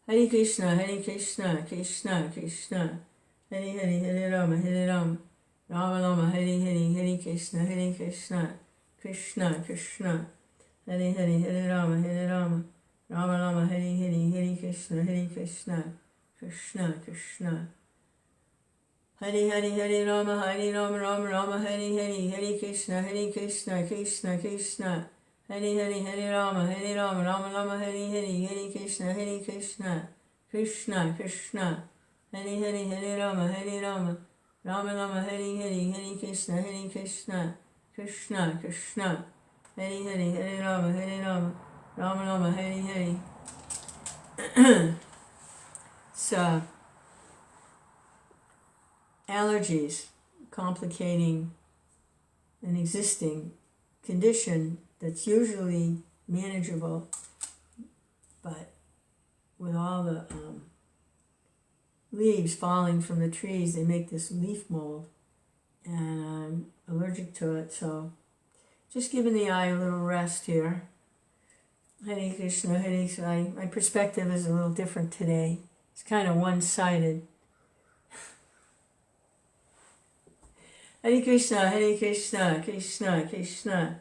Hare Krishna, Krishna Krishna, Hare Rama, Rama Rama, Hare Krishna, Krishna Krishna, Hare Rama, Rama Rama, Hare Krishna, Krishna Krishna. Hare Rama, Rama Rama, Hare Krishna, Krishna Krishna. Hare Rama, Rama Rama, Hare Krishna, Krishna Krishna. Hare Rama, Rama Rama, Hare Krishna, Krishna Krishna. Hare Rama, Rama Rama, Hare. So, allergies complicating an existing condition that's usually manageable, but with all the leaves falling from the trees, they make this leaf mold, and I'm allergic to it, so just giving the eye a little rest here. Hare Krishna, Hare Krishna. My perspective is a little different today. It's kind of one-sided. Hare Krishna, Krishna Krishna.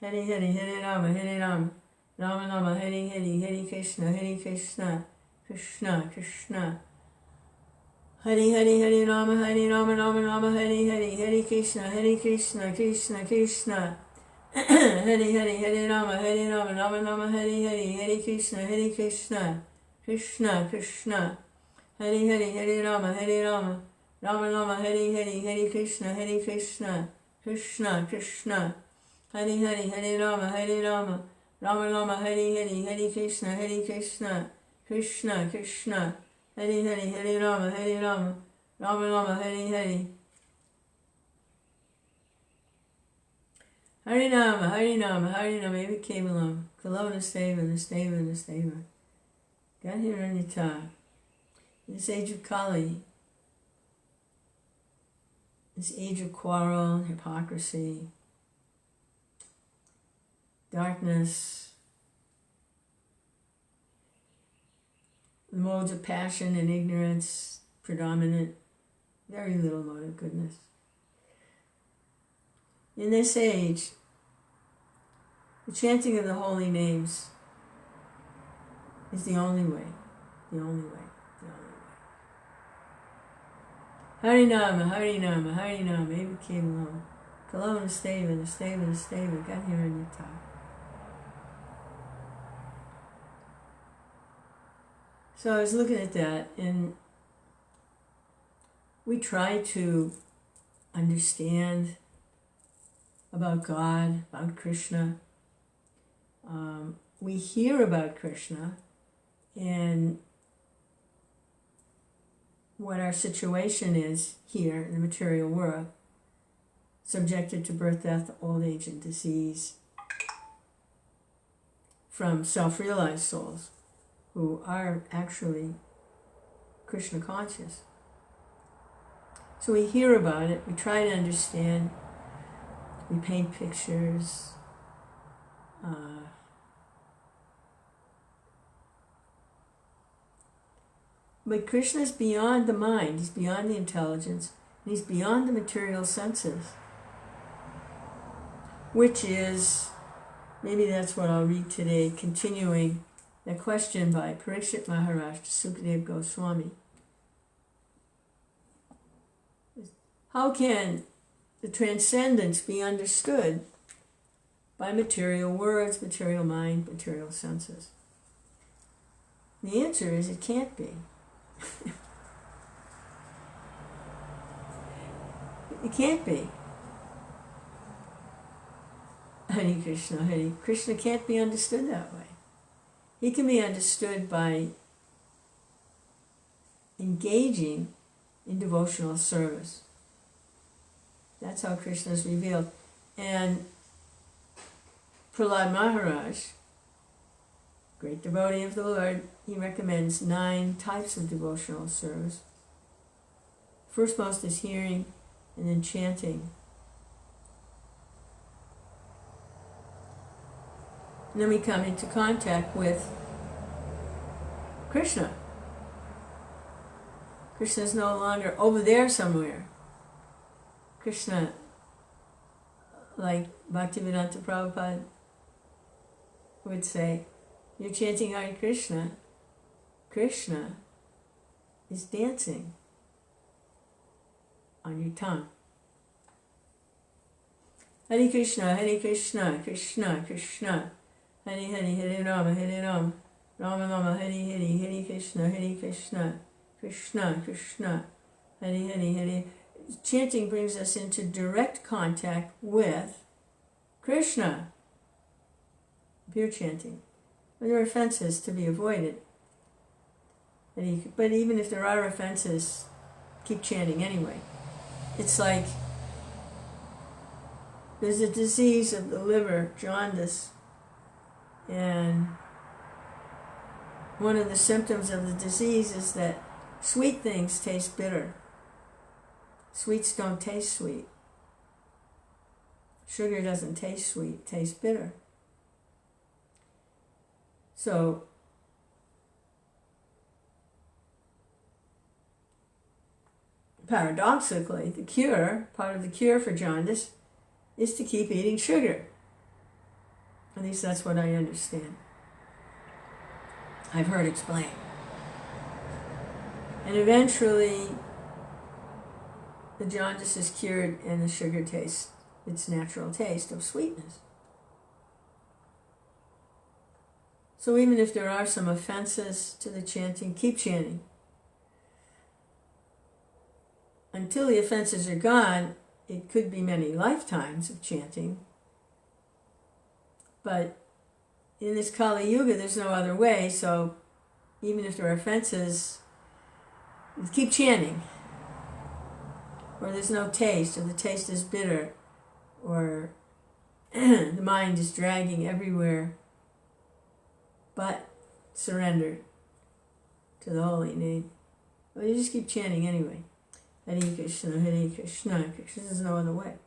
Hare Rama, Rama Rama, Hare Krishna, Krishna Krishna. Hare Rama, Rama Rama, Hare Krishna, Krishna Krishna. Hare Rama, Rama Rama, Hare Krishna, Krishna Krishna. Hare Rama, Rama Rama, Hare Krishna, Krishna Krishna. Hare Rama, Rama Rama, Hare Krishna, Krishna Krishna. Hare Rama, Rama Rama, Hare. Harinama, Eva Kevalam, Kalona Steva. God here on your tongue. In this age of Kali, this age of quarrel, hypocrisy, darkness, the modes of passion and ignorance predominant, very little mode of goodness. In this age, the chanting of the holy names is the only way. Harinama, Eva Kevalam, Kalona Steva, God here on your tongue. So I was looking at that, and we try to understand about God, about Krishna. We hear about Krishna and what our situation is here in the material world, subjected to birth, death, old age, and disease, from self-realized souls who are actually Krishna conscious. So we hear about it, we try to understand, we paint pictures, but Krishna is beyond the mind, he's beyond the intelligence, and he's beyond the material senses, which is, maybe that's what I'll read today, continuing the question by Parikshit Maharaj to Sukadeva Goswami. How can the transcendence be understood by material words, material mind, material senses? The answer is it can't be. It can't be. Hare Krishna can't be understood that way. He can be understood by engaging in devotional service. That's how Krishna is revealed. And Prahlad Maharaj, great devotee of the Lord, he recommends 9 types of devotional service. First most is hearing, and then chanting. And then we come into contact with Krishna, Krishna is no longer over there somewhere. Krishna, like Bhaktivedanta Prabhupada would say, you're chanting Hare Krishna, Krishna is dancing on your tongue. Hare Krishna, Krishna Krishna, Hare Hare, Hare Rama, Rama Rama, Hare Hare, Hare Krishna, Krishna Krishna, Hare Hare, Hare. Chanting brings us into direct contact with Krishna. Pure chanting. There are offenses to be avoided. But even if there are offenses, keep chanting anyway. It's like there's a disease of the liver, jaundice, and one of the symptoms of the disease is that sweet things taste bitter. Sweets don't taste sweet. Sugar doesn't taste sweet, it tastes bitter. So, paradoxically, part of the cure for jaundice is to keep eating sugar. At least that's what I understand. I've heard explained. And eventually, the jaundice is cured and the sugar tastes its natural taste of sweetness. So even if there are some offenses to the chanting, keep chanting. Until the offenses are gone, it could be many lifetimes of chanting. But in this Kali Yuga, there's no other way, so even if there are offenses, keep chanting. Or there's no taste, or the taste is bitter, or the mind is dragging everywhere, but surrender to the holy name. Well, you just keep chanting anyway. Hare Krishna, Krishna, there's no other way.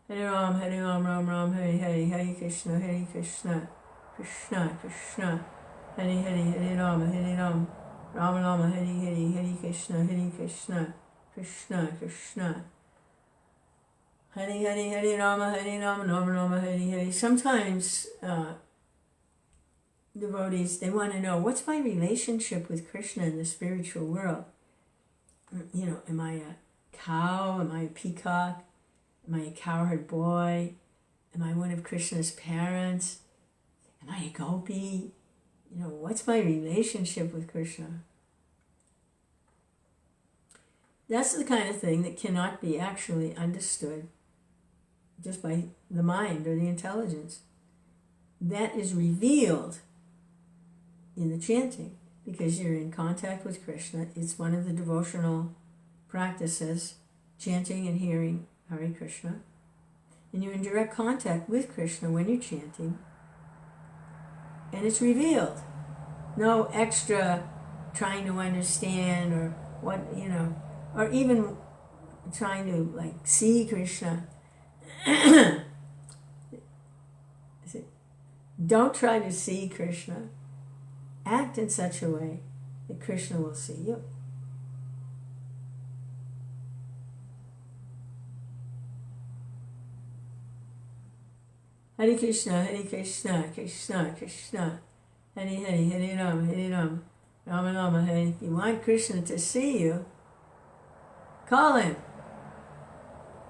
Hare Ram, Ram Ram, Hare Hare, Hare Krishna, Krishna Krishna, Hare Hare, Hare Ram, Rama Rama, Hare Hare, Hare Krishna, Krishna Krishna, Hare Hare, Hare Rama, Rama Rama, Hare Hare. Sometimes devotees, they want to know, what's my relationship with Krishna in the spiritual world? You know, am I a cow? Am I a peacock? Am I a cowherd boy? Am I one of Krishna's parents? Am I a gopi? You know, what's my relationship with Krishna? That's the kind of thing that cannot be actually understood just by the mind or the intelligence. That is revealed in the chanting because you're in contact with Krishna. It's one of the devotional practices, chanting and hearing Hare Krishna. And you're in direct contact with Krishna when you're chanting. And it's revealed. No extra trying to understand or what, you know, or even trying to like see Krishna. Don't try to see Krishna. Act in such a way that Krishna will see you. Hare Krishna, Krishna Krishna, Hare Hare, Hare Ram, Rama Rama, Hare. If you want Krishna to see you, call him.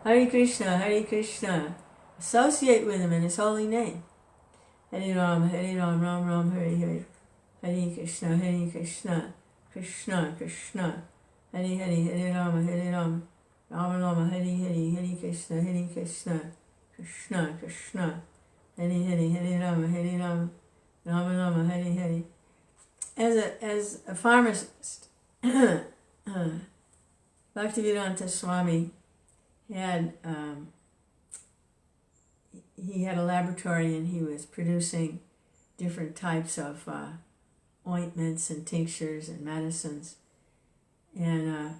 Hare Krishna, associate with him in his holy name. Hare Ram, Ram Ram, Hare Hare. Hare Krishna, Krishna Krishna, Hare Hare, Hare Ram, Rama Rama, Hare Hare, Hare Krishna, Krishna Krishna, Hare Hare, Hare Ram, Rama Rama, Hare Hare. As a pharmacist, Bhaktivedanta Swami had he had a laboratory and he was producing different types of ointments and tinctures and medicines. And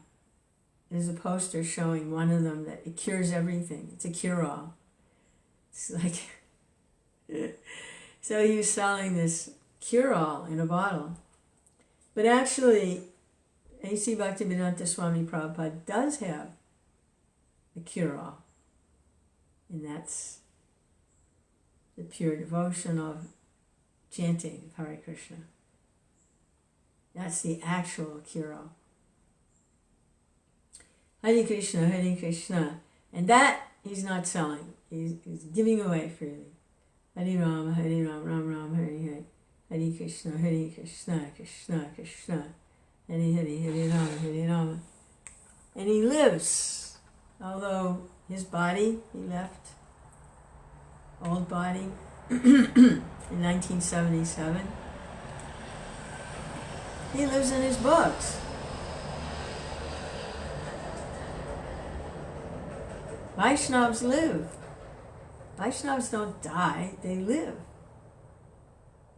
there's a poster showing one of them that it cures everything. It's a cure-all. It's like, so he was selling this cure-all in a bottle. But actually, A.C. Bhaktivedanta Swami Prabhupada does have a cure-all, and that's the pure devotion of chanting of Hare Krishna. That's the actual cure-all. Hare Krishna, and that he's not selling. He's giving away freely. Hare Rama, Ram Ram, Hare Hare. Hare Krishna, Krishna Krishna. Hare Hare, Rama. And he lives, although his body, he left, old body, in 1977. He lives in his books. Vaishnavas live. Vaishnavas don't die, they live.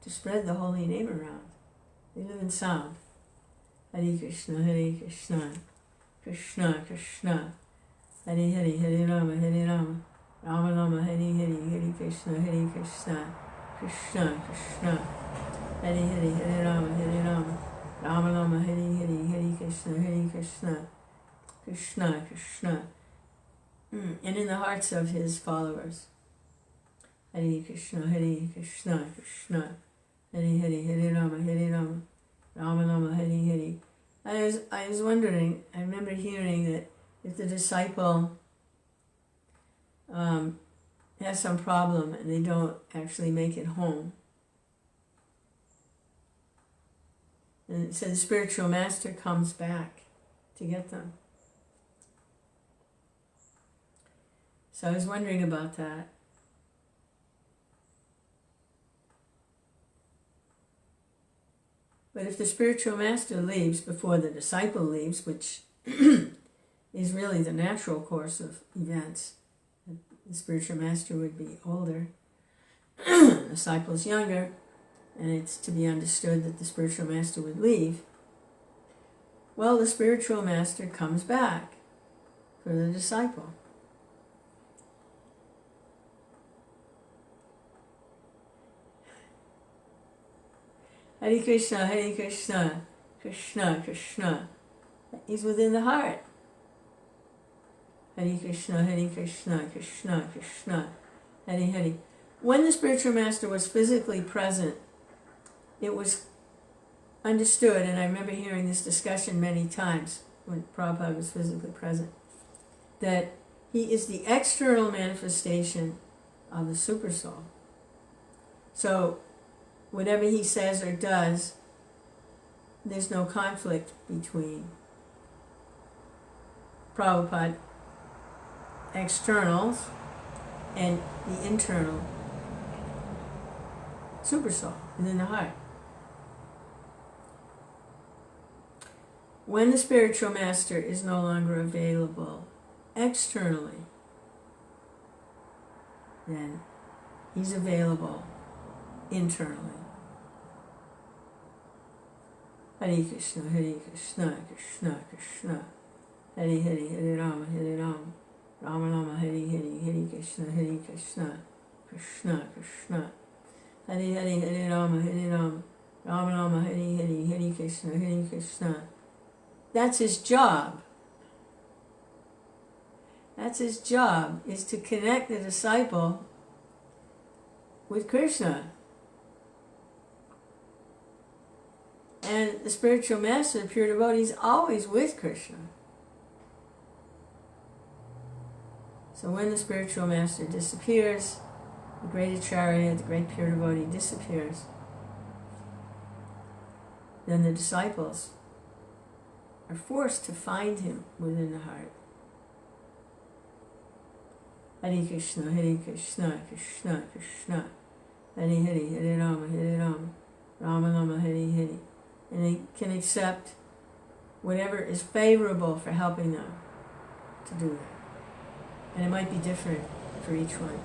To spread the holy name around. They live in sound. Hare Krishna, Krishna Krishna, Hare Hare, Hare Rama, Rama Rama, Hare Hare, Hare Krishna, Krishna Krishna, Hare Hare, Hare Rama, Rama Rama, Hare Hare, Hare Krishna, Krishna Krishna. And in the hearts of his followers. Hare Krishna, Krishna, Hare Hare, Hare Rama, Rama Rama, Hare Hare. I was wondering, I remember hearing that if the disciple has some problem and they don't actually make it home, and it said the spiritual master comes back to get them. So I was wondering about that. But if the spiritual master leaves before the disciple leaves, which is really the natural course of events, the spiritual master would be older, the disciple's younger, and it's to be understood that the spiritual master would leave. Well, the spiritual master comes back for the disciple. Hare Krishna, Krishna Krishna. He's within the heart. Hare Krishna, Krishna Krishna, Hare Hare. When the spiritual master was physically present, it was understood, and I remember hearing this discussion many times when Prabhupada was physically present, that he is the external manifestation of the Supersoul. So whatever he says or does, there's no conflict between Prabhupada externals and the internal Supersoul within the heart. When the spiritual master is no longer available externally, then he's available internally. Hare Krishna, Krishna Krishna, Hare Hare, Hare Rama, Rama Rama, Hare Hare, Hare Krishna, Krishna Krishna, Hare Hare, Hare Rama, Rama Rama, Hare Hare, Hare Krishna. That's his job. That's his job, is to connect the disciple with Krishna. And the spiritual master, the pure devotee, is always with Krishna. So when the spiritual master disappears, the great acharya, the great pure devotee disappears, then the disciples are forced to find him within the heart. Hare Krishna, Krishna Krishna, Hare Hare, Hare Rama, Rama Rama, Hare Hare. And they can accept whatever is favorable for helping them to do that. And it might be different for each one.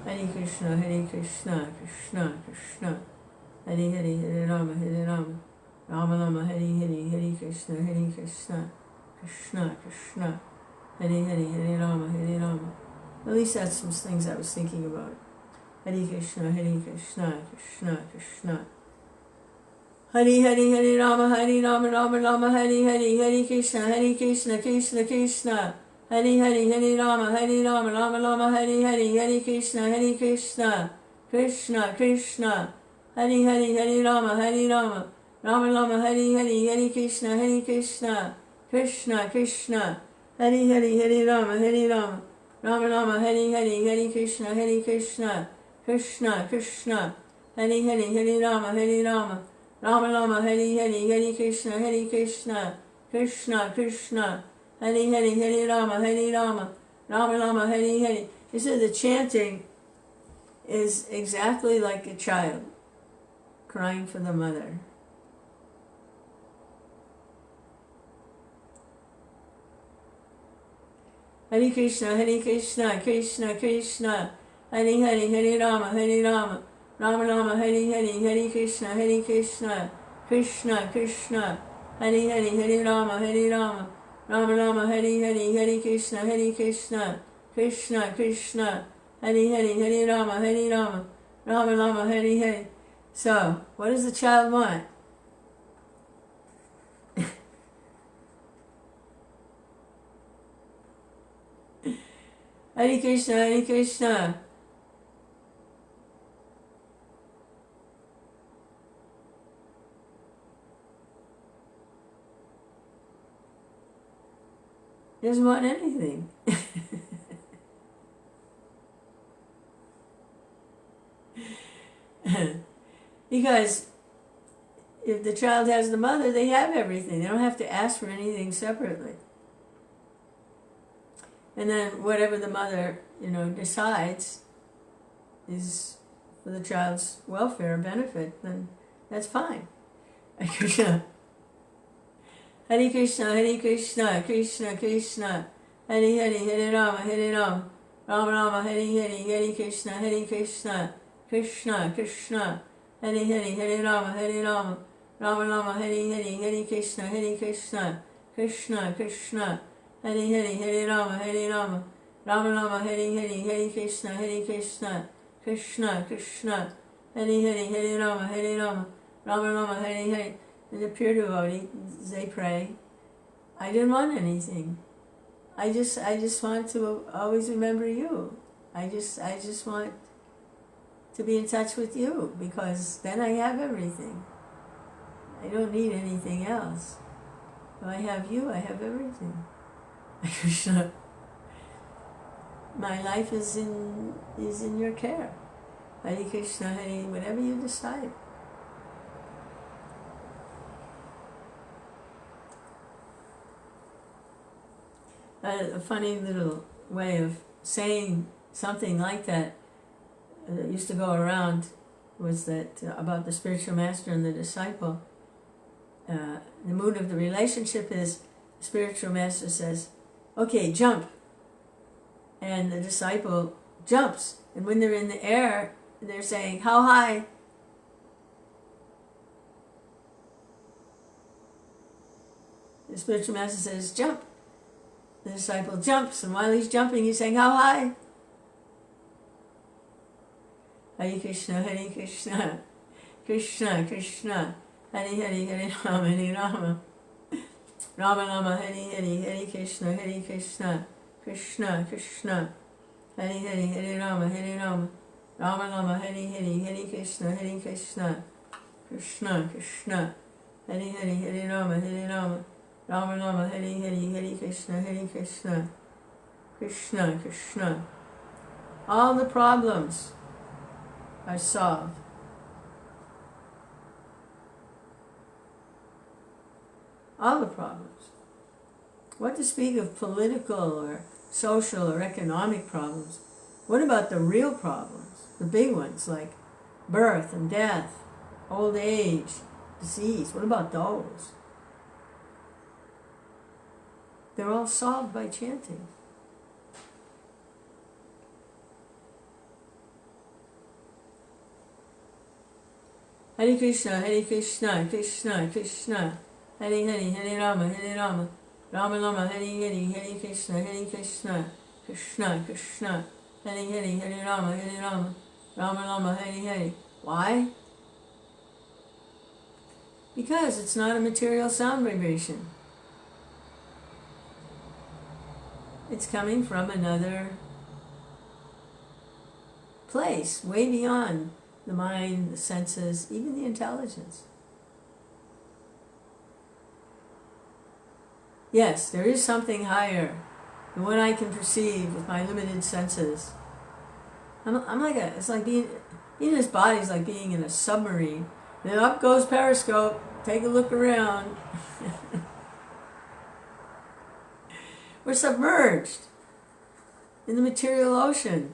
Hare Krishna, Krishna Krishna, Hare Hare, Hare Rama, Rama Rama, Hare Hare, Hare Krishna, Krishna Krishna, Hare Hare, Hare Rama. At least that's some things I was thinking about. Hare Krishna, Krishna Krishna, Hari Hari Hari Rama Rama Rama Hari Hari Hari Krishna Krishna Krishna Hari Hari Hari Rama Rama Rama Hari Hari Hari Krishna Krishna Krishna Hari Hari Hari Rama Rama Rama Hari Hari Hari Krishna Krishna Krishna Hari Hari Hari Rama Rama Rama Hari Hari Hari Krishna Krishna Krishna Hari Hari Hari Rama Rama Rama Hari Hari Hari Krishna Krishna Krishna Hari Hari Hari Rama Rama Rama Hari Hari. He said the chanting is exactly like a child crying for the mother. Hare Krishna Krishna Krishna Hare Hare Hare Rama Rama Rama Hare Hare Hare Krishna Krishna Krishna Hare Hare Hare Rama Rama Rama Hare Hare Hare Krishna Krishna Krishna Hare Hare Hare Rama Rama Rama Hare Hare. So, what does the child want? Hare Krishna. He doesn't want anything. Because if the child has the mother, they have everything. They don't have to ask for anything separately. And then whatever the mother, decides is for the child's welfare or benefit, then that's fine. Krishna. Hare Krishna Krishna Krishna Hare Hare Hare Rama Rama Rama Hare Hare Krishna Krishna Krishna Hare Hare Hare Rama Rama Rama Hare Hare Krishna Krishna Krishna Hare Hare Hare Rama Rama Rama Hare Hare Krishna Krishna Krishna Hare Hare Hare Rama Rama Rama Hare Hare. And the pure devotee, they pray, I didn't want anything. I just want to always remember you. I just want to be in touch with you, because then I have everything. I don't need anything else. If I have you, I have everything. Krishna, my life is in your care. Hare Krishna, Hare, whatever you decide. A funny little way of saying something like that used to go around was that about the spiritual master and the disciple. The mood of the relationship is the spiritual master says, okay, jump. And the disciple jumps. And when they're in the air, they're saying, how high? The spiritual master says, jump. The disciple jumps, and while he's jumping, he's saying, how high? Hare Krishna Krishna Krishna Hare Hare Hare Rama Rama Rama Hare Hare Hare Krishna Krishna Krishna Hare Hare Hare Rama Rama Rama Hare Hare Hare Krishna Krishna Krishna Hare Hare Hare Rama Rama Rama Hare Hare Hare Krishna Krishna Krishna. All the problems are solved. All the problems. What to speak of political or social or economic problems? What about the real problems? The big ones like birth and death, old age, disease. What about those? They're all solved by chanting. Hare Krishna Krishna Krishna Hare Hare Hare Rama Rama Rama Hare Hare Hare Krishna Krishna Krishna Hare Hare Hare Rama Rama Rama Hare Hare. Why? Because it's not a material sound vibration. It's coming from another place, way beyond the mind, the senses, even the intelligence. Yes, there is something higher than what I can perceive with my limited senses. I'm like it's like being in this body is like being in a submarine. Then up goes periscope. Take a look around. We're submerged in the material ocean.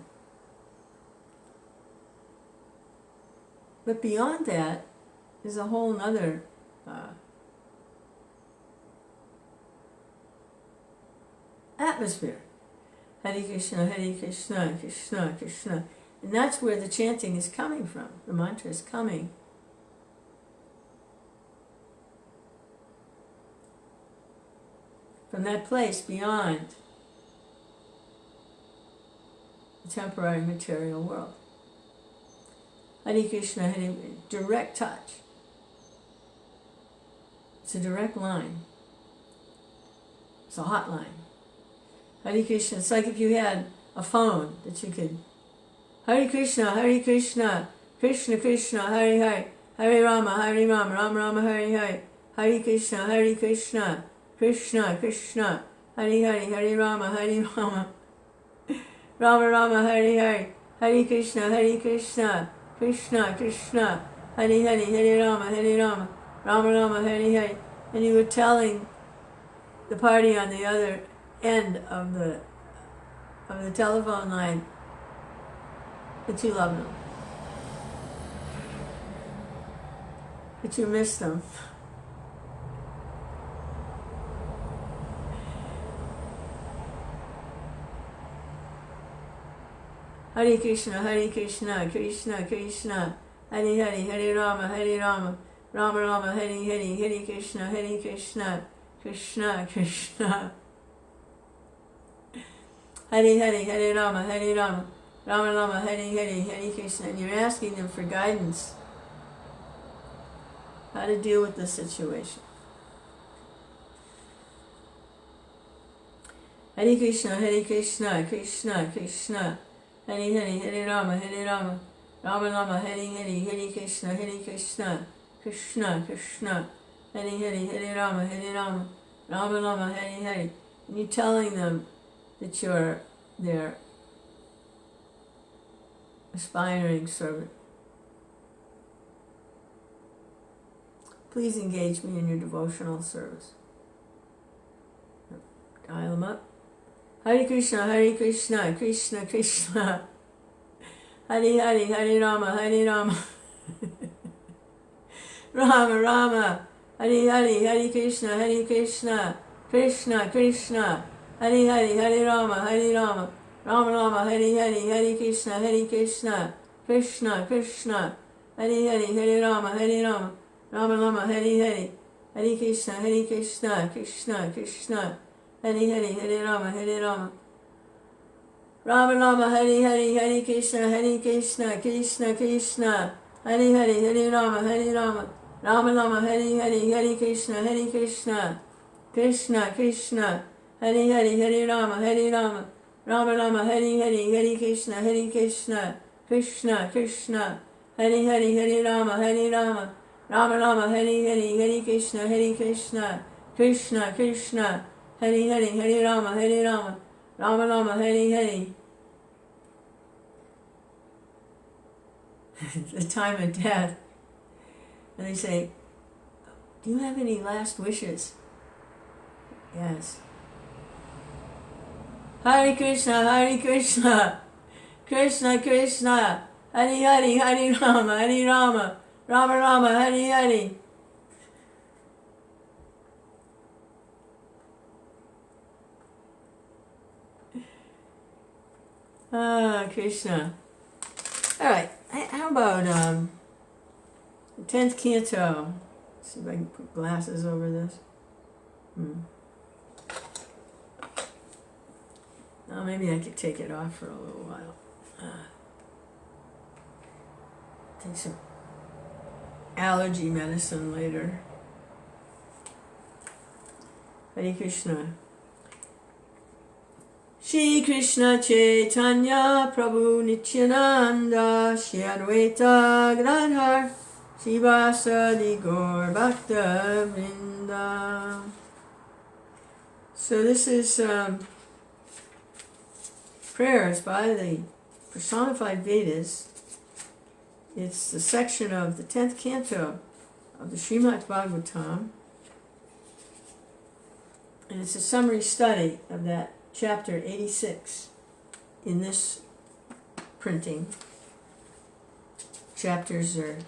But beyond that is a whole nother atmosphere. Hare Krishna, Krishna, Krishna. And that's where the chanting is coming from. The mantra is coming. From that place beyond the temporary material world. Hare Krishna, Hare, direct touch. It's a direct line. It's a hotline. Hare Krishna, it's like if you had a phone that you could Hare Krishna, Krishna Krishna, Hare Hare, Hare Rama, Rama Rama, Hare Hare, Hare Krishna, Krishna Krishna, Hare Hare, Hare Rama, Rama Rama, Hare Hare, Hare Krishna, Krishna Krishna, Hare Hare, Hare Rama, Rama Rama, Hare Hare. And you were telling the party on the other end of the telephone line that you love them, that you miss them. Hare Krishna, Krishna Krishna, Hare Hare, Hare Rama, Rama Rama, Hare Hare, Hare Krishna, Krishna Krishna, Hare Hare, Hare Rama, Rama Rama, Hare Hare, Hare Krishna. And you're asking them for guidance, how to deal with the situation. Hare Krishna, Krishna Krishna, Hare Hare, Hare Rama, Rama Rama, Hare Hare, Hare Krishna, Krishna Krishna, Hare Hare, Hare Rama, Rama Rama, Hare Hare. And you're telling them that you're their aspiring servant. Please engage me in your devotional service. Dial them up. Hare Krishna, Krishna Krishna, Hare Hare, Hare Rama, Rama Rama, Hare Hare, Hare Krishna, Krishna Krishna, Hare Hare, Hare Rama, Rama Rama, Hare Hare, Hare Krishna, Krishna Krishna, Hare Hare, Hare Rama, Rama Rama, Hare Hare, Hare Krishna, Krishna Krishna, Hare Hare, Hare Rama, Rama Rama, Hare Hare, Hare Krishna, Krishna Krishna, Hare Hare, Hare Rama, Rama Rama, Hare Hare, Hare Krishna, Krishna Krishna, Hare Hare, Hare Rama, Rama Rama, Hare Hare, Hare Krishna, Krishna Krishna, Hare Hare, Hare Rama, Rama Rama, Hare Hare, Hare Krishna, Krishna Krishna, Hare Hare, Hare Rama, Rama Rama, Hare Hare. The time of death. And they say, do you have any last wishes? Yes. Hare Krishna, Krishna Krishna, Hare Hare, Hare Rama, Rama Rama, Hare Hare. Krishna. All right. How about the 10th canto? Let's see if I can put glasses over this. Oh, maybe I could take it off for a little while. Take some allergy medicine later. Hare Krishna. Shri Krishna Chaitanya Prabhu Nityananda Shri Advaita Gadadhar Srivasadi Gaur Bhakta Vrinda. So this is prayers by the Personified Vedas. It's the section of the 10th canto of the Srimad Bhagavatam. And it's a summary study of that chapter 86 in this printing. Chapters are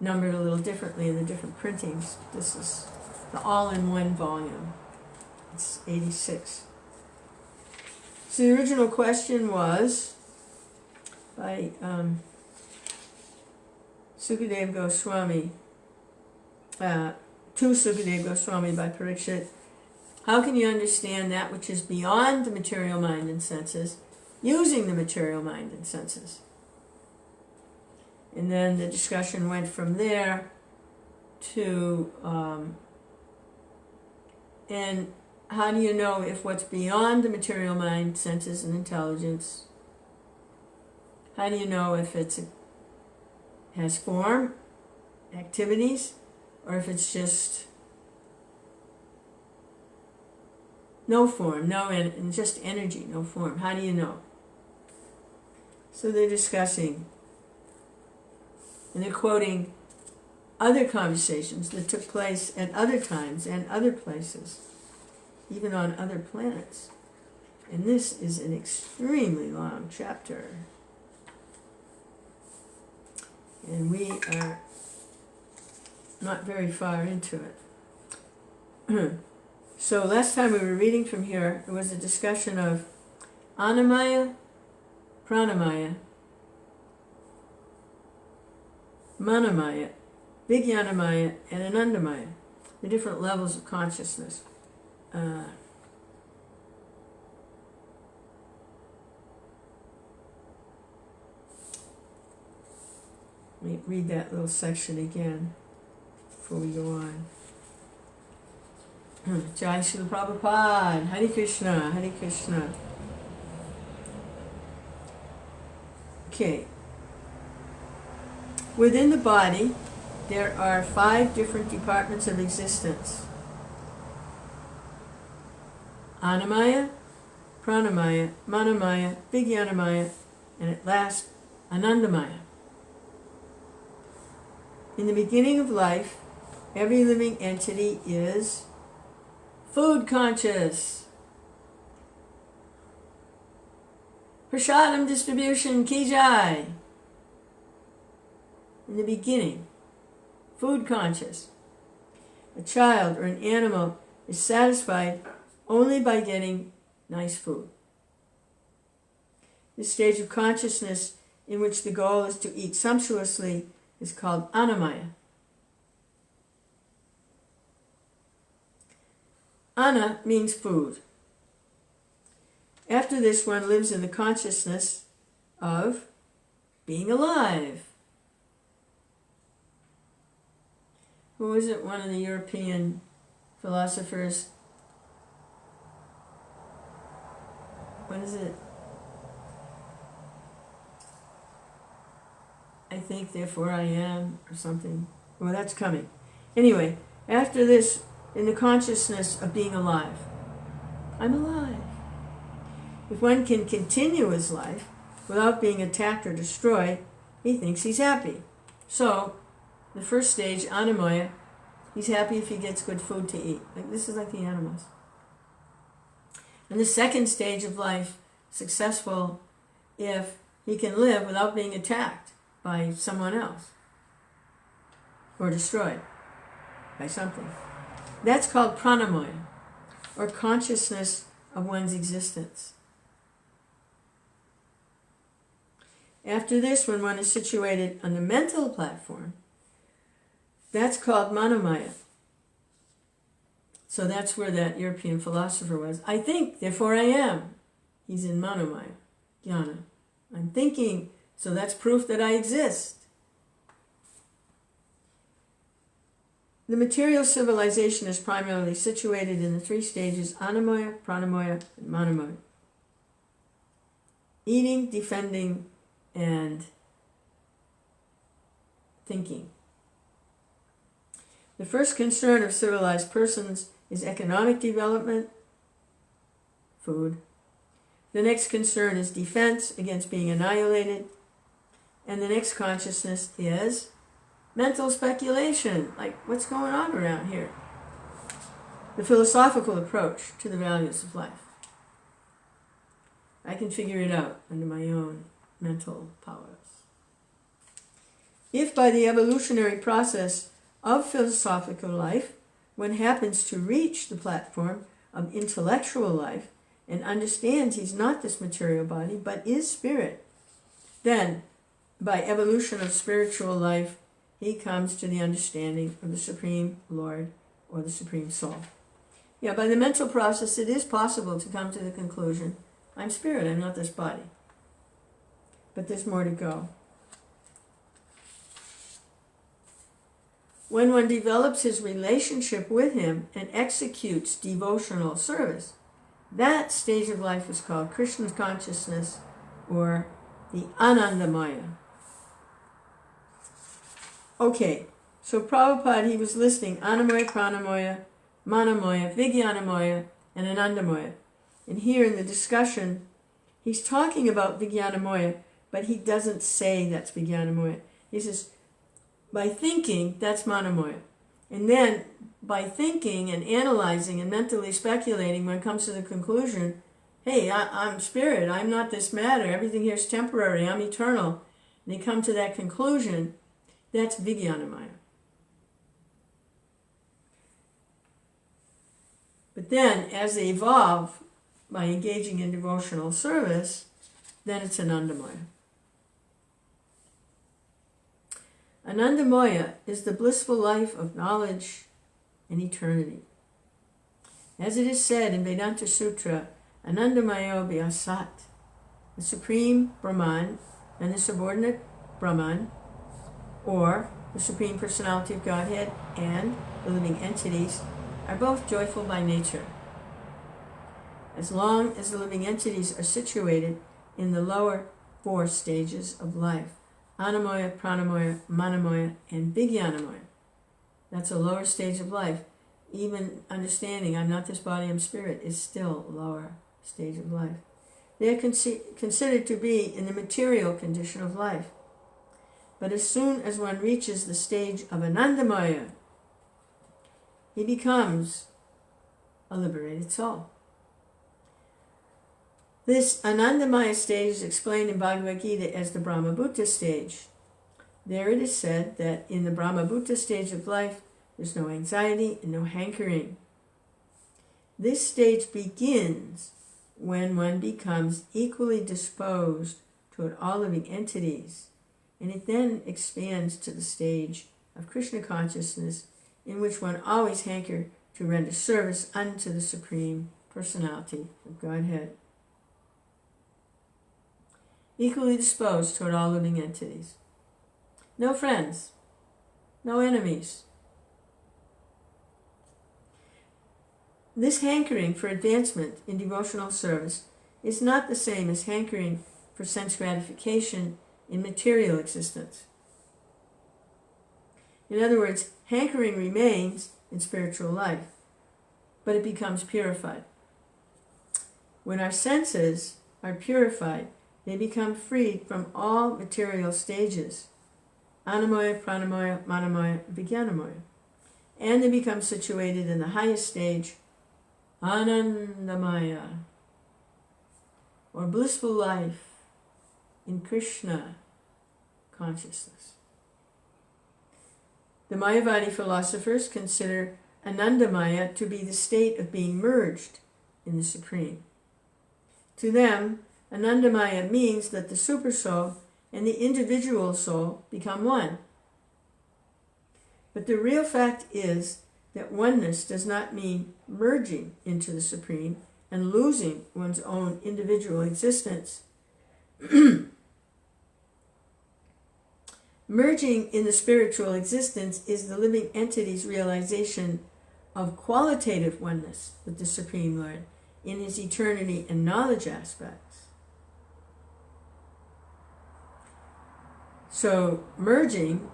numbered a little differently in the different printings. This is the all-in-one volume. It's 86. So the original question was by Sukadeva Goswami, to Sukadeva Goswami by Parikshit. How can you understand that which is beyond the material mind and senses, using the material mind and senses? And then the discussion went from there to, and how do you know if what's beyond the material mind, senses, and intelligence, how do you know if it has form, activities, or if it's just no form, and just energy, no form? How do you know? So they're discussing, and they're quoting other conversations that took place at other times and other places, even on other planets. And this is an extremely long chapter. And we are not very far into it. So last time we were reading from here, there was a discussion of Annamaya, Pranamaya, Manamaya, Vijnanamaya, and Anandamaya, the different levels of consciousness. Let me read that little section again before we go on. Jai Srila Prabhupada, Hare Krishna, Hare Krishna. Okay. Within the body, there are 5 different departments of existence. Annamaya, Pranamaya, Manamaya, Vijnanamaya, and at last, Anandamaya. In the beginning of life, every living entity is food conscious. Prasadam distribution, ki jai. In the beginning, food conscious. A child or an animal is satisfied only by getting nice food. This stage of consciousness in which the goal is to eat sumptuously is called Annamaya. Anna means food. After this, one lives in the consciousness of being alive. Who is it? One of the European philosophers. What is it? I think, therefore I am, or something. Well, that's coming. Anyway, after this, in the consciousness of being alive. I'm alive. If one can continue his life without being attacked or destroyed, he thinks he's happy. So, the first stage, Annamaya, he's happy if he gets good food to eat. This is like the animals. And the second stage of life, successful if he can live without being attacked by someone else or destroyed by something. That's called pranamaya, or consciousness of one's existence. After this, when one is situated on the mental platform, that's called manamaya. So that's where that European philosopher was. I think, therefore I am. He's in manamaya, jnana. I'm thinking, so that's proof that I exist. The material civilization is primarily situated in the three stages: Annamaya, Pranamaya, and Manomaya. Eating, defending, and thinking. The first concern of civilized persons is economic development, food. The next concern is defense against being annihilated. And the next consciousness is mental speculation, like what's going on around here? The philosophical approach to the values of life. I can figure it out under my own mental powers. If by the evolutionary process of philosophical life, one happens to reach the platform of intellectual life and understands he's not this material body but is spirit, then by evolution of spiritual life, he comes to the understanding of the Supreme Lord or the Supreme Soul. Yeah, by the mental process, it is possible to come to the conclusion, I'm spirit, I'm not this body. But there's more to go. When one develops his relationship with him and executes devotional service, that stage of life is called Krishna consciousness, or the Anandamaya. Okay, so Prabhupada, he was listing Annamaya, Pranamaya, Manomaya, Vijnanamaya, and Anandamaya. And here in the discussion, he's talking about Vijnanamaya, but he doesn't say that's Vijnanamaya. He says, by thinking, that's Manomaya. And then, by thinking and analyzing and mentally speculating, one comes to the conclusion, hey, I'm spirit, I'm not this matter, everything here is temporary, I'm eternal. And they come to that conclusion, that's Vijnanamaya. But then, as they evolve, by engaging in devotional service, then it's Anandamaya. Anandamaya is the blissful life of knowledge and eternity. As it is said in Vedanta Sutra, Anandamayo Vyasat, the Supreme Brahman and the subordinate Brahman, or the Supreme Personality of Godhead and the living entities, are both joyful by nature. As long as the living entities are situated in the lower four stages of life, Annamaya, Pranamaya, Manomaya, and Vijnanamaya. That's a lower stage of life. Even understanding I'm not this body, I'm spirit is still a lower stage of life. They are considered to be in the material condition of life. But as soon as one reaches the stage of Anandamaya, he becomes a liberated soul. This Anandamaya stage is explained in Bhagavad Gita as the Brahmabhuta stage. There it is said that in the Brahmabhuta stage of life, there's no anxiety and no hankering. This stage begins when one becomes equally disposed toward all living entities, and it then expands to the stage of Krishna consciousness, in which one always hanker to render service unto the Supreme Personality of Godhead. Equally disposed toward all living entities. No friends, no enemies. This hankering for advancement in devotional service is not the same as hankering for sense gratification in material existence. In other words, hankering remains in spiritual life, but it becomes purified. When our senses are purified, they become freed from all material stages, Annamaya, Pranamaya, Manomaya, Vijnanamaya, and they become situated in the highest stage, Anandamaya, or blissful life in Krishna consciousness. The Mayavadi philosophers consider Anandamaya to be the state of being merged in the Supreme. To them, Anandamaya means that the Supersoul and the individual soul become one. But the real fact is that oneness does not mean merging into the Supreme and losing one's own individual existence. Merging in the spiritual existence is the living entity's realization of qualitative oneness with the Supreme Lord in his eternity and knowledge aspects. So merging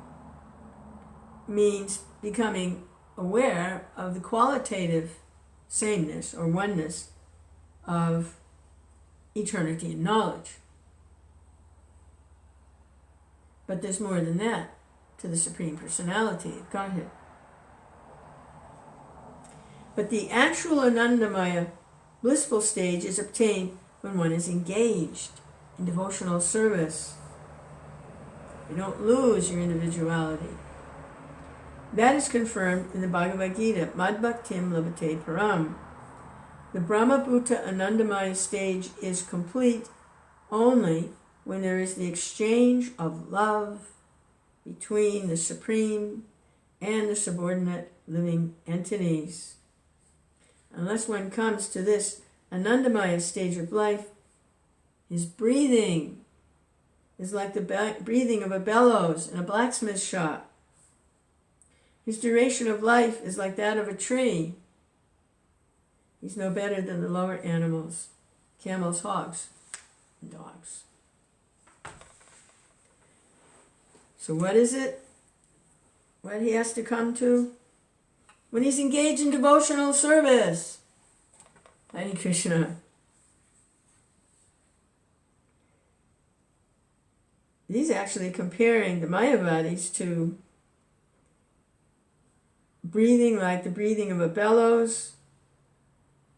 means becoming aware of the qualitative sameness or oneness of eternity and knowledge. But there's more than that to the Supreme Personality of Godhead. But the actual Anandamaya blissful stage is obtained when one is engaged in devotional service. You don't lose your individuality. That is confirmed in the Bhagavad Gita, Mad Bhaktim Labhate Param. The Brahmabhuta Anandamaya stage is complete only when there is the exchange of love between the Supreme and the subordinate living entities. Unless one comes to this Anandamaya stage of life, his breathing is like the breathing of a bellows in a blacksmith shop. His duration of life is like that of a tree. He's no better than the lower animals, camels, hogs, and dogs. So what is it? What he has to come to? When he's engaged in devotional service. Hare Krishna. He's actually comparing the Mayavadis to breathing like the breathing of a bellows.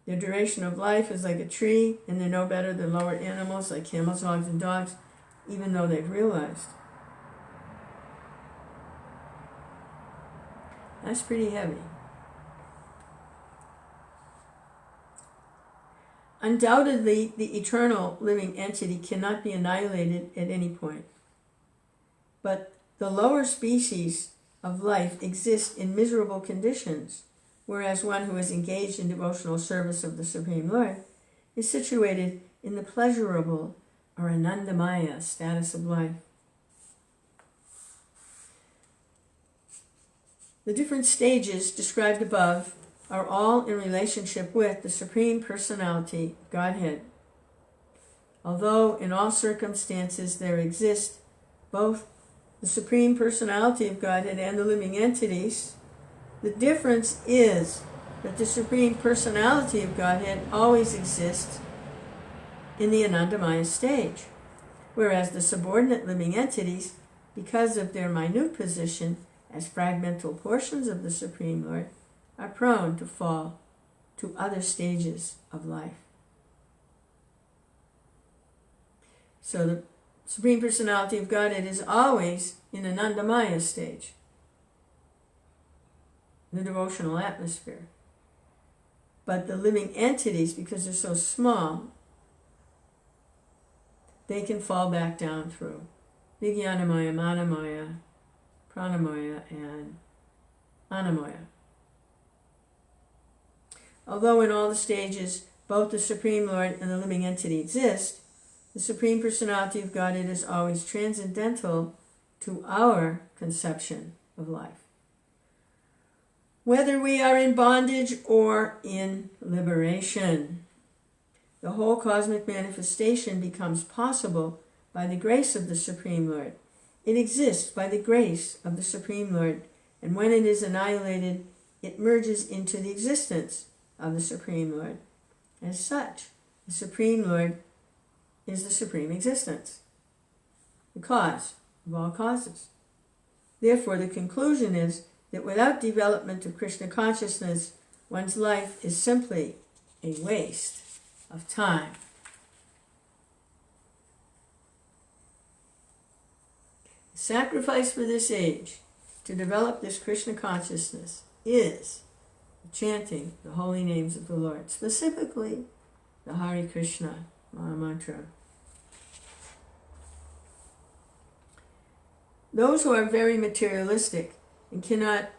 Their duration of life is like a tree, and they're no better than lower animals like camels, hogs, and dogs, even though they've realized. That's pretty heavy. Undoubtedly, the eternal living entity cannot be annihilated at any point. But the lower species of life exist in miserable conditions, whereas one who is engaged in devotional service of the Supreme Lord is situated in the pleasurable or Anandamaya status of life. The different stages described above are all in relationship with the Supreme Personality, Godhead. Although in all circumstances there exist both the Supreme Personality of Godhead and the living entities, the difference is that the Supreme Personality of Godhead always exists in the Anandamaya stage, whereas the subordinate living entities, because of their minute position as fragmental portions of the Supreme Lord, are prone to fall to other stages of life. So the Supreme Personality of Godhead is always in Anandamaya stage, the devotional atmosphere. But the living entities, because they're so small, they can fall back down through Vijnanamaya, Manamaya, Pranamaya, and Anamaya. Although in all the stages both the Supreme Lord and the living entity exist, the Supreme Personality of Godhead is always transcendental to our conception of life. Whether we are in bondage or in liberation, the whole cosmic manifestation becomes possible by the grace of the Supreme Lord. It exists by the grace of the Supreme Lord, and when it is annihilated, it merges into the existence of the Supreme Lord. As such, the Supreme Lord is the supreme existence, the cause of all causes. Therefore, the conclusion is that without development of Krishna consciousness, one's life is simply a waste of time. The sacrifice for this age to develop this Krishna consciousness is chanting the holy names of the Lord, specifically the Hare Krishna Maha Mantra. Those who are very materialistic and cannot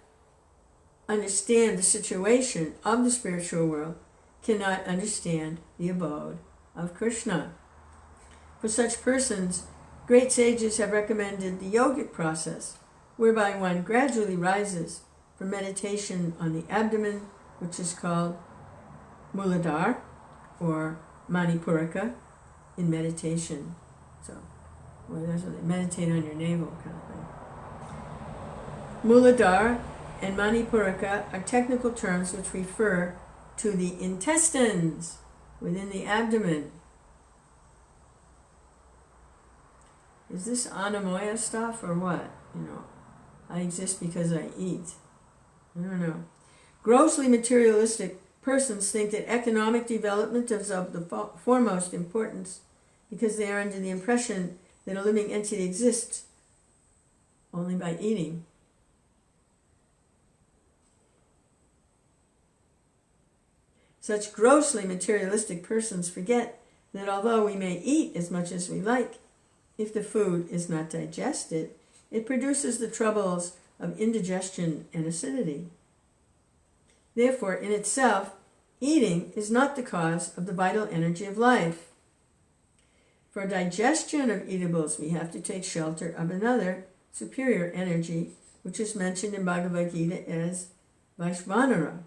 understand the situation of the spiritual world cannot understand the abode of Krishna. For such persons, Great sages have recommended the yogic process, whereby one gradually rises from meditation on the abdomen, which is called Muladhara or Manipuraka in meditation. So, well, that's what they meditate on your navel kind of thing. Muladhara and Manipuraka are technical terms which refer to the intestines within the abdomen. Is this Anamoya stuff or what? I exist because I eat. I don't know. Grossly materialistic persons think that economic development is of the foremost importance because they are under the impression that a living entity exists only by eating. Such grossly materialistic persons forget that although we may eat as much as we like, if the food is not digested, it produces the troubles of indigestion and acidity. Therefore, in itself, eating is not the cause of the vital energy of life. For digestion of eatables, we have to take shelter of another superior energy, which is mentioned in Bhagavad Gita as Vaishvanara.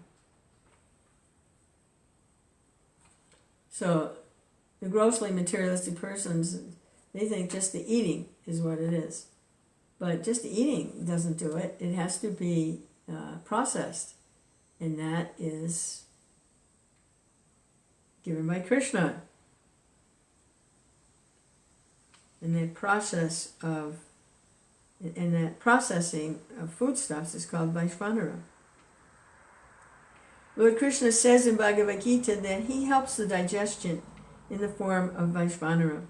So, the grossly materialistic persons, they think just the eating is what it is. But just the eating doesn't do it. It has to be processed. And that is given by Krishna. And that processing of foodstuffs is called Vaishvanara. Lord Krishna says in Bhagavad Gita that he helps the digestion in the form of Vaishvanara.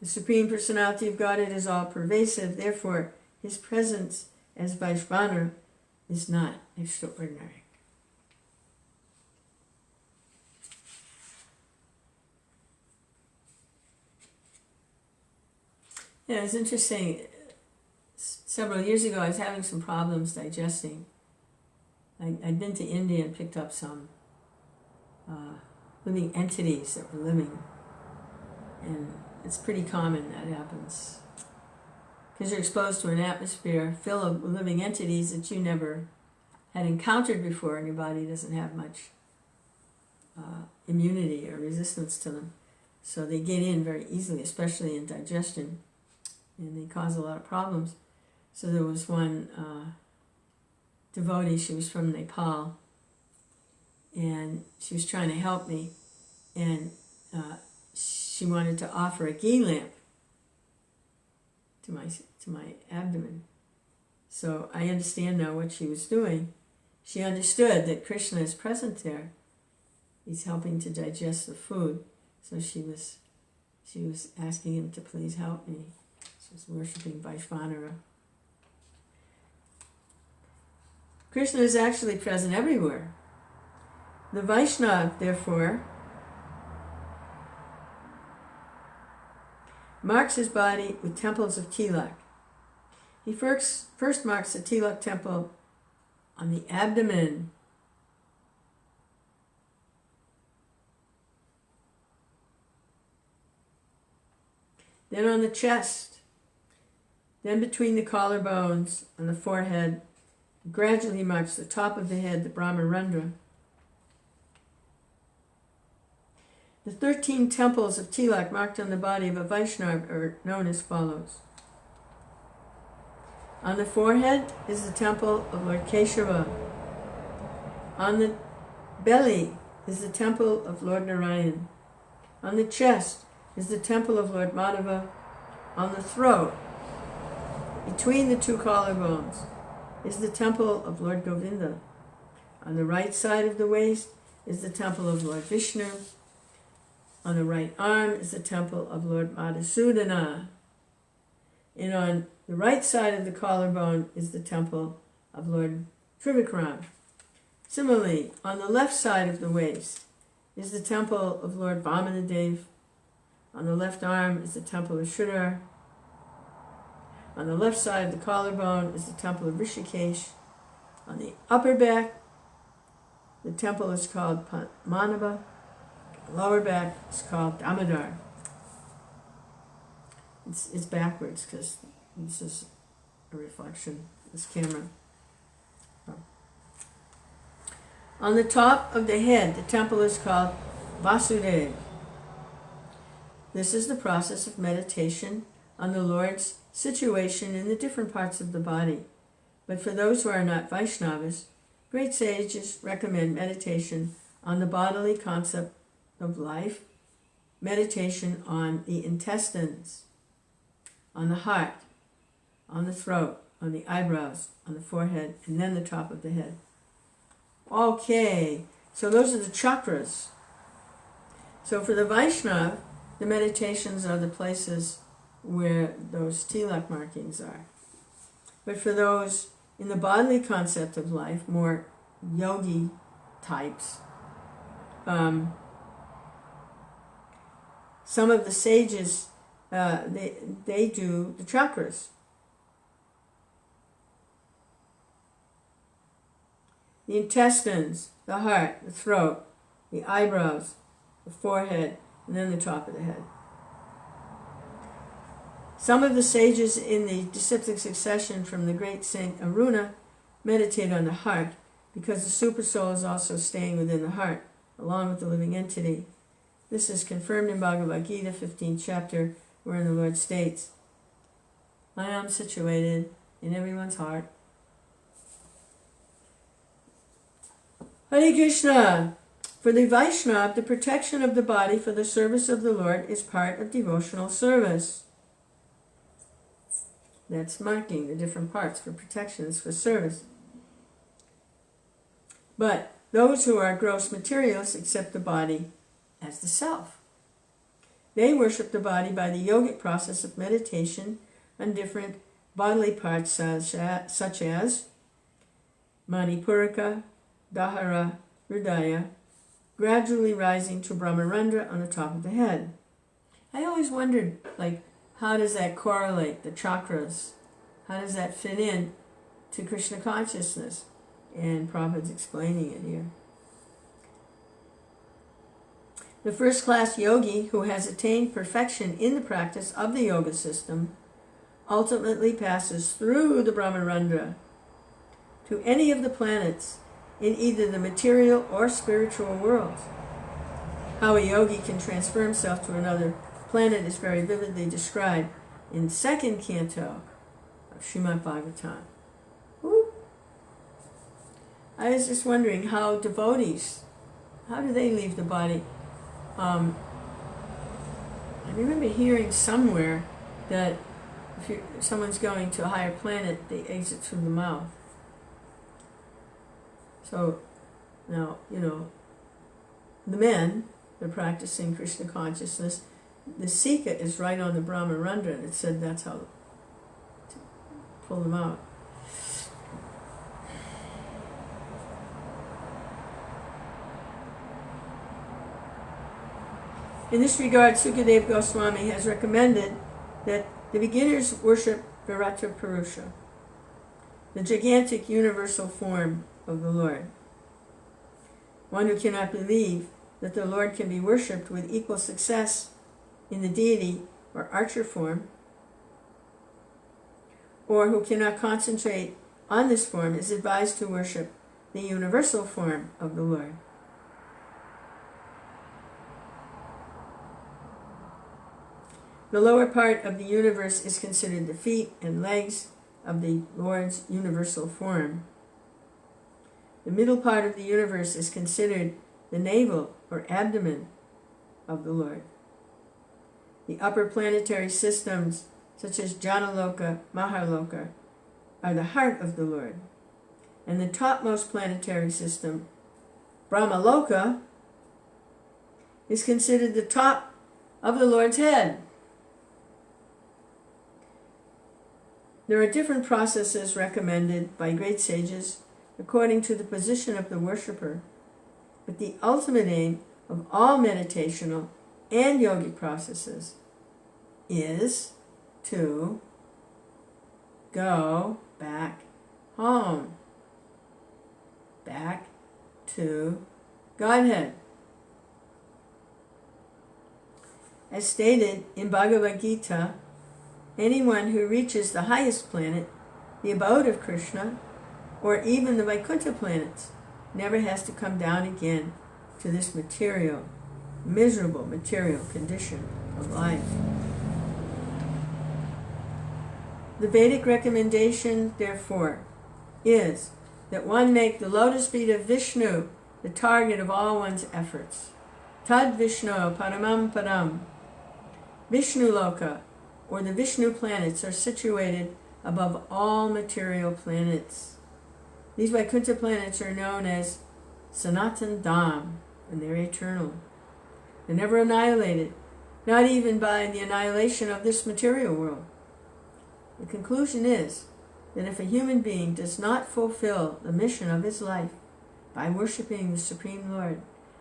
The Supreme Personality of Godhead is all-pervasive, therefore his presence as Vaishvanara is not extraordinary. Yeah, it's interesting. Several years ago, I was having some problems digesting. I'd been to India and picked up some living entities that were living. And it's pretty common that happens. Because you're exposed to an atmosphere full of living entities that you never had encountered before, and your body doesn't have much immunity or resistance to them. So they get in very easily, especially in digestion, and they cause a lot of problems. So there was one devotee, she was from Nepal, and she was trying to help me, and she wanted to offer a ghee lamp to my abdomen. So I understand now what she was doing. She understood that Krishna is present there. He's helping to digest the food. So she was asking him to please help me. She was worshiping Vaishvanara. Krishna is actually present everywhere. The Vaishnava, therefore, marks his body with temples of Tilak. He first marks the Tilak temple on the abdomen. Then on the chest, then between the collarbones, on the forehead. Gradually marks the top of the head, the Brahmarandra. The 13 temples of Tilak marked on the body of a Vaishnava are known as follows. On the forehead is the temple of Lord Keshava. On the belly is the temple of Lord Narayan. On the chest is the temple of Lord Madhava. On the throat, between the two collarbones, is the temple of Lord Govinda. On the right side of the waist is the temple of Lord Vishnu. On the right arm is the temple of Lord Madhusudana. And on the right side of the collarbone is the temple of Lord Trivikram. Similarly, on the left side of the waist is the temple of Lord Vamanadev. On the left arm is the temple of Sridhar. On the left side of the collarbone is the temple of Rishikesh. On the upper back, the temple is called Manava. The lower back is called Damodar. It's backwards because this is a reflection, this camera. On the top of the head, the temple is called Vasudeva. This is the process of meditation on the Lord's situation in the different parts of the body. But for those who are not Vaishnavas, great sages recommend meditation on the bodily concept of life, meditation on the intestines, on the heart, on the throat, on the eyebrows, on the forehead, and then the top of the head. Okay, so those are the chakras. So for the Vaishnava, the meditations are the places where those Tilak markings are. But for those in the bodily concept of life, more yogi types, some of the sages, they do the chakras. The intestines, the heart, the throat, the eyebrows, the forehead, and then the top of the head. Some of the sages in the disciplic succession from the great Saint Aruna meditate on the heart because the supersoul is also staying within the heart, along with the living entity. This is confirmed in Bhagavad Gita, 15th chapter, wherein the Lord states, I am situated in everyone's heart. Hare Krishna! For the Vaishnava, the protection of the body for the service of the Lord is part of devotional service. That's marking the different parts for protections for service. But those who are gross materialists accept the body as the self. They worship the body by the yogic process of meditation on different bodily parts such as Manipuraka, Dahara, Hridaya, gradually rising to Brahmarandra on the top of the head. I always wondered, how does that correlate, the chakras? How does that fit in to Krishna consciousness? And Prabhupada's explaining it here. The first-class yogi who has attained perfection in the practice of the yoga system ultimately passes through the Brahmarandra to any of the planets in either the material or spiritual worlds. How a yogi can transfer himself to another planet is very vividly described in the second canto of Srimad Bhagavatam. Woo. I was just wondering how devotees, how do they leave the body? I remember hearing somewhere that if someone's going to a higher planet, they exit through the mouth. So now, the men, they're practicing Krishna consciousness. The Sika is right on the Brahmarandra, and it said that's how to pull them out. In this regard, Sukadeva Goswami has recommended that the beginners worship Virata Purusha, the gigantic universal form of the Lord. One who cannot believe that the Lord can be worshipped with equal success in the deity or archer form, or who cannot concentrate on this form, is advised to worship the universal form of the Lord. The lower part of the universe is considered the feet and legs of the Lord's universal form. The middle part of the universe is considered the navel or abdomen of the Lord. The upper planetary systems, such as Janaloka, Maharloka, are the heart of the Lord. And the topmost planetary system, Brahmaloka, is considered the top of the Lord's head. There are different processes recommended by great sages according to the position of the worshipper, but the ultimate aim of all meditational and yogic processes is to go back home, back to Godhead. As stated in Bhagavad Gita anyone who reaches the highest planet, the abode of Krishna, or even the Vaikuntha planets, never has to come down again to this material, miserable material condition of life. The Vedic recommendation, therefore, is that one make the lotus feet of Vishnu the target of all one's efforts. Tad Vishnu Paramam Param. Vishnu Loka, or the Vishnu planets, are situated above all material planets. These Vaikuntha planets are known as Sanatan Dham, and they're eternal. They're never annihilated, not even by the annihilation of this material world. The conclusion is that if a human being does not fulfill the mission of his life by worshiping the Supreme Lord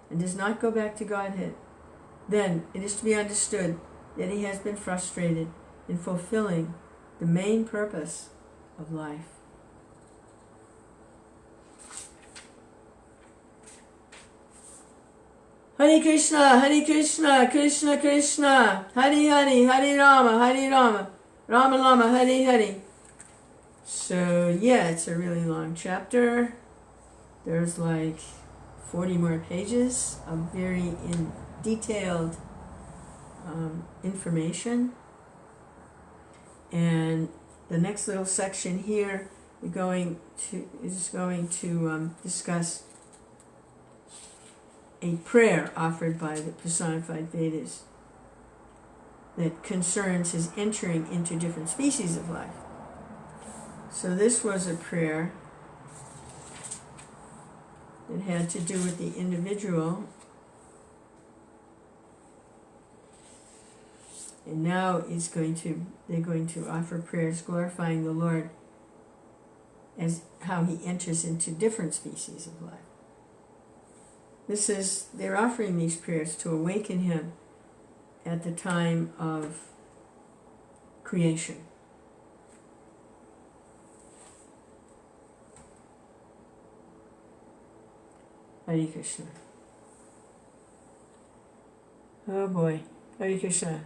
and does not go back to Godhead, then it is to be understood that he has been frustrated in fulfilling the main purpose of life. Hare Krishna, Krishna Krishna, Hare Hare, Hare Rama, Rama Rama, Hare Hare. So yeah, it's a really long chapter. There's like 40 more pages of very detailed information. And the next little section here is going to discuss a prayer offered by the Personified Vedas that concerns his entering into different species of life. So this was a prayer that had to do with the individual. And now they're going to offer prayers glorifying the Lord as how he enters into different species of life. They're offering these prayers to awaken him at the time of creation. Hare Krishna. Oh boy. Hare Krishna.